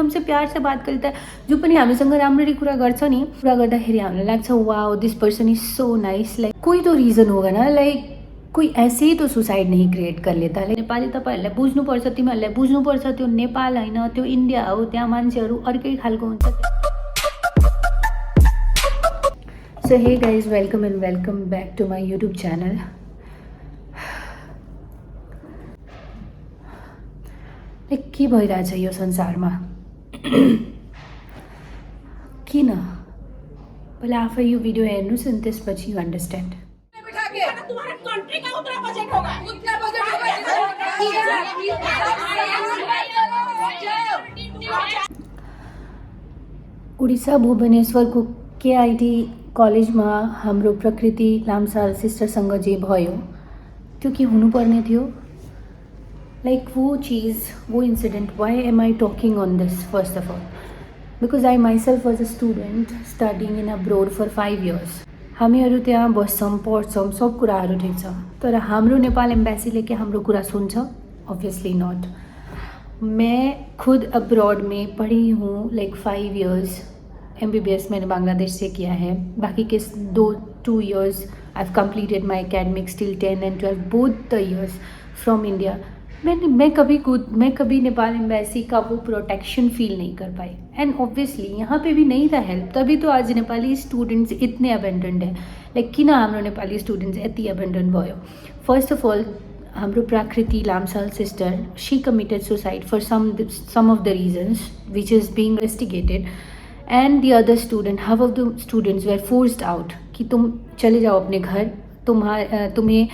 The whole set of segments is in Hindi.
हमसे प्यार से बात करता है जो पनि हामीसँग राम्ररी कुरा गर्छ नि, कुरा गर्दाखेरि हामीलाई लाग्छ wow this person is so nice. Like कोही तो रिजन होगा ना, लाइक कोई ऐसे ही तो सुसाइड नहीं क्रिएट कर लेता। नेपाली तपाईँहरूलाई बुझ्नुपर्छ, तिमीहरूलाई बुझ्नुपर्छ त्यो नेपाल होइन, त्यो इन्डिया हो, त्यहाँ मान्छेहरू अर्कै खालको हुन्छ। So hey guys, welcome and welcome back to my YouTube channel. Like के भइरहेछ यो संसारमा, किन? पहिला आफै यो भिडियो हेर्नुहोस् अनि त्यसपछि यु अन्डरस्ट्यान्ड। उडिसा भुवनेश्वरको केआइटी कलेजमा हाम्रो प्रकृति लाम्साल सिस्टरसँग जे भयो त्यो के हुनुपर्ने थियो? लाइक वो चीज़, वो incident, why am I talking on this? First of all because I myself was a student studying in abroad for 5 years। हामीहरू त्यहाँ बस्छौँ, पढ्छौँ, सब कुराहरू ठिक छ, तर हाम्रो नेपाल एम्बेसीले के हाम्रो कुरा सुन्छ? Obviously not. मैं खुद अब्रॉड में पढ़ी हूँ, लाइक 5 years। MBBS मैंने बांग्लादेश से किया है, बाकी के 2 years I have completed my academics till 10 and 12 both the years from India। मैं कभी नेपाल एम्बेसी का वो प्रोटेक्शन फील नहीं कर पाई। एंड ऑब्वियसली यहाँ पे भी नहीं था हेल्प, तभी तो आज नेपाली स्टूडेंट्स इतने अबेन्डन्ड है। लाइक किन हाम्रो नेपाली स्टूडेंट्स यति अबेन्डन्ड भयो? फर्स्ट अफ अल हाम्रो Prakriti Lamsal sister, she committed suicide for some of the reasons which is being investigated, and the other student, half of the students were forced out कि तुम चले जाओ अपने घर, तुम्हें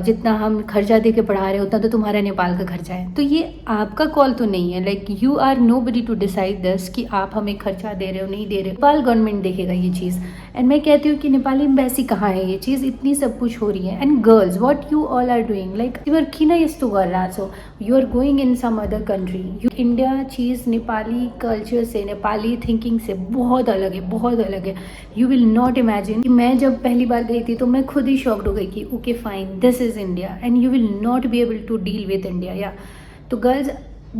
जितना हम खर्चा दे के पढ़ा रहे उतना तो तुम्हारा नेपाल का खर्चा है। तो ये आपका कॉल तो नहीं है, like you are nobody to decide this कि आप हमें खर्चा दे रहे हो नहीं दे रहे हो। नेपाल गवर्नमेंट देखेगा ये चीज़। एंड मैं कहती हूँ कि नेपाली एम्बेसी कहाँ है? ये चीज़ इतनी सब कुछ हो रही है। And girls, what you all are doing, like तिमीहरू किन यस्तो गरिरहेको छौ? You are going in some other country. You India चीज़ नेपाली कल्चर से, नेपाली थिंकिंग से बहुत अलग है, बहुत अलग है। यू विल नॉट इमेजिन कि मैं जब पहली बार गई थी तो मैं खुद ही शॉक्ड हो गई कि okay fine, this is India and you will not be able to deal with India। yeah, तो girls,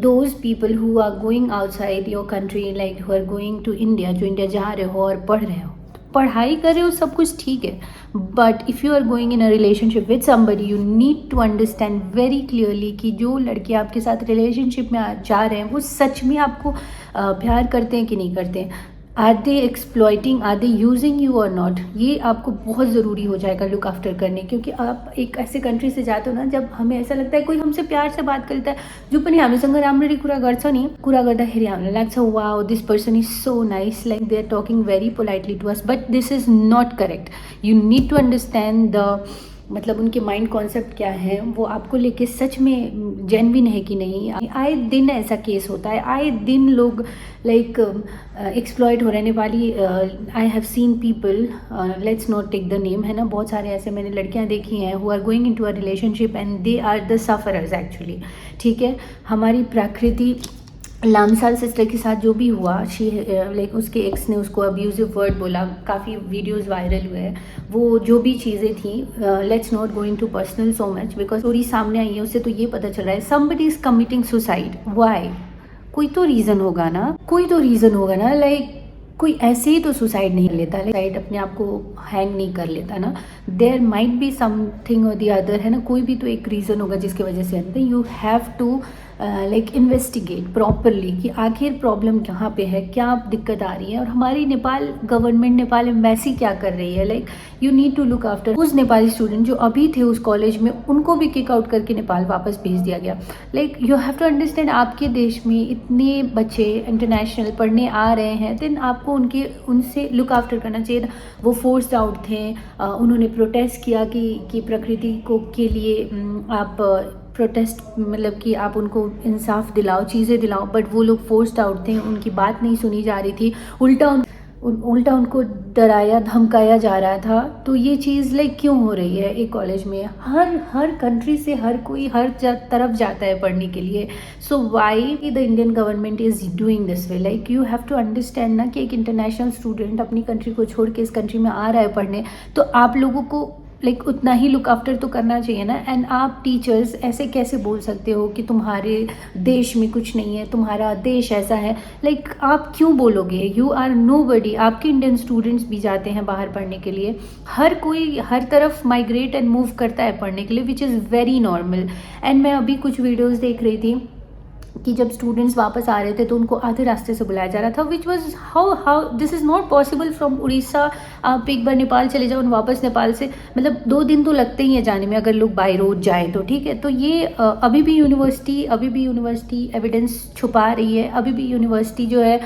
those people who are going outside your country, like who are going to India, जो इंडिया जा रहे हो और पढ़ रहे हो, पढ़ाई कर रहे हो, सब कुछ ठीक है, but if you are going in a relationship with somebody, you need to understand very clearly कि जो लड़के आपके साथ रिलेशनशिप में जा रहे हैं वो सच में आपको प्यार करते हैं कि नहीं करते हैं। Are they exploiting, are they using you और नॉट? ये आपको बहुत ज़रूरी हो जाएगा लुक आफ्टर करने, क्योंकि आप एक ऐसे कंट्री से जाते हो ना जब हमें ऐसा लगता है कोई हमसे प्यार से बात करता है जो पनि हामीसँग राम्ररी कुरा गर्छ नि, कुरा गर्दाखेरि हामीलाई लाग्छ wow this person is so nice, like they are talking very politely to us, but this is not correct. You need to understand the, मतलब उनके माइंड कॉन्सेप्ट क्या है, वो आपको लेके सच में जेन्युइन है कि नहीं। आए दिन ऐसा केस होता है, आए दिन लोग लाइक एक्सप्लॉइट हो रहे हैं Nepali. I have seen people, let's not take the name, है ना, बहुत सारे ऐसे मैंने लड़कियां देखी हैं who are going into a relationship and they are the sufferers actually. ठीक है, हमारी प्रकृति लामसाल सिस्टर के साथ जो भी हुआ, शी लाइक उसके एक्स ने उसको अब्यूजिव वर्ड बोला, काफ़ी वीडियोस वायरल हुए हैं, वो जो भी चीज़ें थी, let's not go into personal so much because story सामने आई है, उससे तो ये पता चल रहा है somebody is committing suicide. Why? कोई तो रीज़न होगा ना, कोई तो रीज़न होगा ना। लाइक कोई ऐसे ही तो सुसाइड नहीं लेता, सुसाइड अपने आप को हैंग नहीं कर लेता ना। देयर माइट बी समथिंग और दी अदर, है ना, कोई भी तो एक रीज़न होगा जिसकी वजह से अंत। You have to like investigate properly कि आखिर प्रॉब्लम कहाँ पे है, क्या दिक्कत आ रही है, और हमारी नेपाल गवर्नमेंट, नेपाल एम्बेसी क्या कर रही है। Like you need to look after उस नेपाली स्टूडेंट जो अभी थे उस कॉलेज में, उनको भी किक आउट करके नेपाल वापस भेज दिया गया। Like you have to understand, आपके देश में इतने बच्चे इंटरनेशनल पढ़ने आ रहे हैं, देन आपको उनसे लुक आफ्टर करना चाहिए था। वो फोर्स्ड आउट थे, उन्होंने प्रोटेस्ट किया कि प्रकृति को के लिए आप प्रोटेस्ट, मतलब कि आप उनको इंसाफ दिलाओ, चीज़ें दिलाओ, बट वो लोग फोर्स्ड आउट थे, उनकी बात नहीं सुनी जा रही थी, उल्टा उनको डराया धमकाया जा रहा था। तो ये चीज़ लाइक क्यों हो रही है एक कॉलेज में? हर कंट्री से हर कोई हर तरफ जाता है पढ़ने के लिए। So why the Indian government is doing this way? Like you have to understand ना कि एक इंटरनेशनल स्टूडेंट अपनी कंट्री को छोड़ के इस कंट्री में आ रहा है पढ़ने, तो आप लोगों को लाइक उतना ही लुक आफ्टर तो करना चाहिए ना। एंड आप टीचर्स ऐसे कैसे बोल सकते हो कि तुम्हारे देश में कुछ नहीं है, तुम्हारा देश ऐसा है। लाइक आप क्यों बोलोगे? You are nobody. आपके इंडियन स्टूडेंट्स भी जाते हैं बाहर पढ़ने के लिए, हर कोई हर तरफ माइग्रेट एंड मूव करता है पढ़ने के लिए, which is very normal. And मैं अभी कुछ वीडियोज़ देख रही थी कि जब स्टूडेंट्स वापस आ रहे थे तो उनको आधे रास्ते से बुलाया जा रहा था, which was how this is not possible from Orissa. आप एक बार नेपाल चले जाओ, वापस नेपाल से मतलब 2 दिन तो लगते ही हैं जाने में, अगर लोग बाई रोड जाएँ तो ठीक है। तो ये अभी भी यूनिवर्सिटी एविडेंस छुपा रही है, अभी भी यूनिवर्सिटी जो है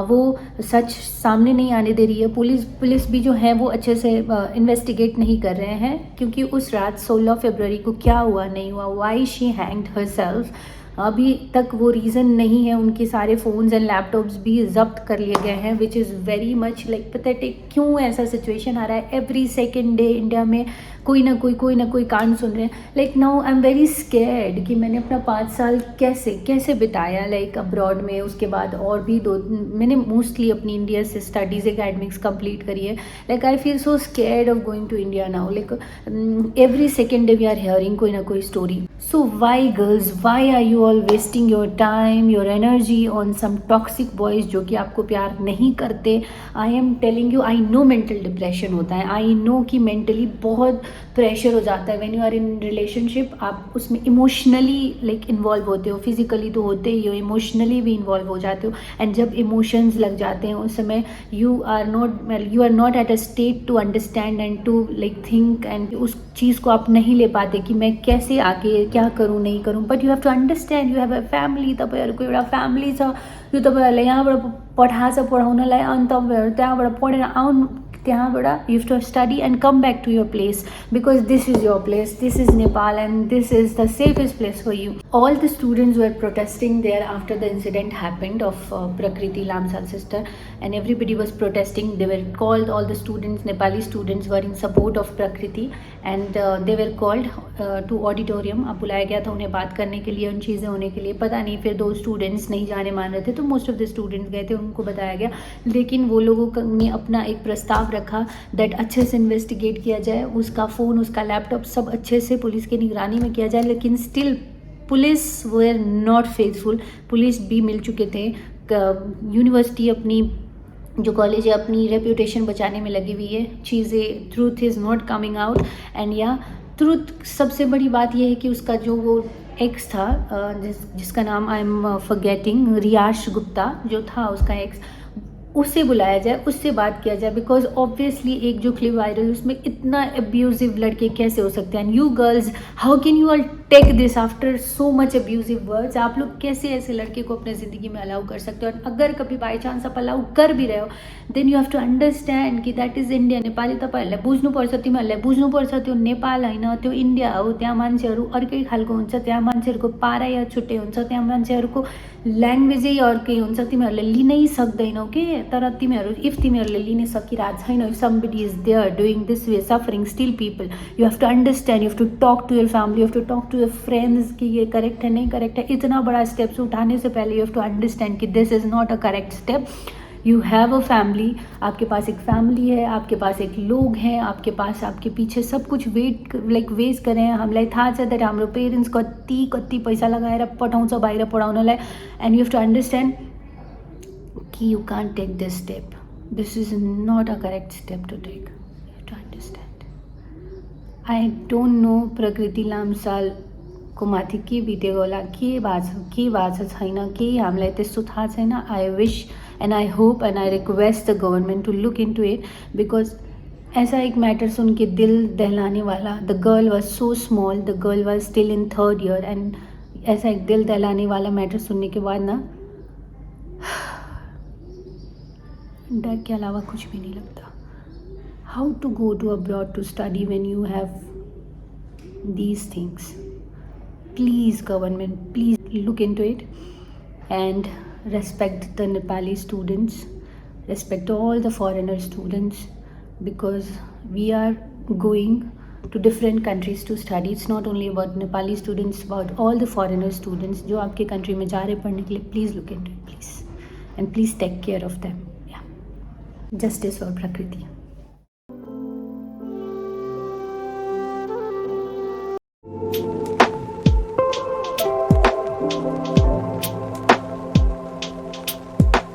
वो सच सामने नहीं आने दे रही है। पुलिस भी जो है वो अच्छे से इन्वेस्टिगेट नहीं कर रहे हैं, क्योंकि उस रात 16 फरवरी को क्या हुआ नहीं हुआ, वाई शी हैंग्ड हरसेल्फ, अभी तक वो रीज़न नहीं है। उनके सारे फ़ोन्स एंड लैपटॉप्स भी जब्त कर लिए गए हैं, which is very much like pathetic. क्यों ऐसा सिचुएशन आ रहा है? एवरी सेकेंड डे इंडिया में कोई ना कोई कांड सुन रहे हैं। Like now I am very scared कि मैंने अपना 5 साल कैसे बिताया लाइक अब्रॉड में। उसके बाद और भी मैंने मोस्टली अपनी इंडिया से स्टडीज़ एकेडमिक्स कंप्लीट करी है। Like I feel so scared of going to India now. Like every second day we are hearing कोई ना कोई story. So why girls, why are you all wasting your time, your energy on some toxic boys जो कि आपको प्यार नहीं करते? I am telling you, I know mental depression होता है, आई नो कि मेंटली बहुत प्रेशर हो जाता है। When you are in relationship आप उसमें इमोशनली लाइक इन्वॉल्व होते हो, फिजिकली तो होते ही हो, इमोशनली भी इन्वॉल्व हो जाते हो। एंड जब इमोशंस लग जाते हैं उस समय you are not at a state to understand and to like think, and उस चीज़ को आप नहीं ले पाते कि मैं कैसे आगे क्या करूँ नहीं करूँ। But you have to understand, you have a family, तपाईँहरूको एउटा फ्यामिली छ, यो तपाईँहरूलाई यहाँबाट पठाएको छ पढाउनलाई, अनि तपाईँहरू त्यहाँबाट पढेर आउनु, त्यहाँबाट you have to study and come back to your place, because this is your place, this is Nepal and this is the safest place for you. All the students were protesting there after the incident happened of Prakriti Lamsal sister, and everybody was protesting. They were called, all the students, Nepali students were in support of Prakriti, and they were called to auditorium. अब बुलाया गया था उन्हें बात करने के लिए, उन चीज़ें होने के लिए। पता नहीं फिर 2 स्टूडेंट्स नहीं जाने मान रहे थे, तो मोस्ट ऑफ द स्टूडेंट्स गए थे, उनको बताया गया। लेकिन वो लोगों ने अपना एक प्रस्ताव रखा दैट अच्छे से इन्वेस्टिगेट किया जाए, उसका फ़ोन, उसका लैपटॉप सब अच्छे से पुलिस की निगरानी में किया जाए। लेकिन still police were not faithful. Police भी मिल चुके थे। यूनिवर्सिटी अपनी जो कॉलेज है अपनी रेप्यूटेशन बचाने में लगी हुई है। चीज़ें, truth is not coming out. And या ट्रूथ, सबसे बड़ी बात यह है कि उसका जो वो एक्स था, जिसका नाम I am forgetting, Riyash Gupta जो था उसका एक्स, उससे बुलाया जाए, उससे बात किया जाए। बिकॉज ऑब्वियसली एक जो क्लिप वायरल उसमें इतना अब्यूजिव लड़के कैसे हो सकते हैं? You girls, how can you all take this after so much abusive words? आप लोग कैसे ऐसे लड़के को अपने ज़िंदगी में अलाउ कर सकते हो? और अगर कभी बाई चान्स आप अलाउ कर भी रहे हो, then you have to understand कि द्याट इज इन्डिया। नेपाली तपाईँहरूलाई बुझ्नुपर्छ, तिमीहरूलाई बुझ्नुपर्छ त्यो नेपाल होइन, त्यो इन्डिया हो। त्यहाँ मान्छेहरू अर्कै खालको हुन्छ, त्यहाँ मान्छेहरूको पारा या छुट्टै हुन्छ, त्यहाँ मान्छेहरूको ल्याङ्ग्वेजै अर्कै हुन्छ। तिमीहरूले लिनै सक्दैनौ के? तर तिमीहरू, इफ तिमीहरूले लिन सकिरहेको छैनौ, somebody is there doing this way suffering still people, you have to understand, you have to talk to your family, you have to talk to your friends कि ये करेक्ट है नहीं करेक्ट है। इतना बड़ा स्टेप्स उठाने से पहले यू हैव टू अंडरस्टैंड कि this is not a correct step. You have a family, आपके पास एक फैमिली है, आपके पास एक लोग हैं, आपके पास आपके पीछे सब कुछ वेस्ट करें। हामीलाई थाहा छ दैट हाम्रो पेरेन्ट्स कति पैसा लगाएर पठाउँछ बाहिर पढाउनलाई। And you have to understand कि you can't take this step. This is not a correct step to take. You have to understand. I don't know प्रकृति लामसाल को माथि के बितेको होला, के भएको छ छैन, केही हामीलाई त्यस्तो थाहा छैन। I wish and I hope and I request the government to look into it, because ऐसा एक मैटर सुन के दिल दहलाने वाला। The girl was so small, the girl was still in 3rd year, and ऐसा एक दिल दहलाने वाला मैटर सुनने के बाद ना डर के अलावा कुछ भी नहीं लगता। How to go to abroad to study when you have these things? Please government, please look into it and respect the Nepali students, respect all the foreigner students, because we are going to different countries to study. It's not only about Nepali students, about all the foreigner students जो आपके country में जा रहे पढ़ने के लिए. Please look into it, please, and please take care of them. Yeah, justice for Prakriti.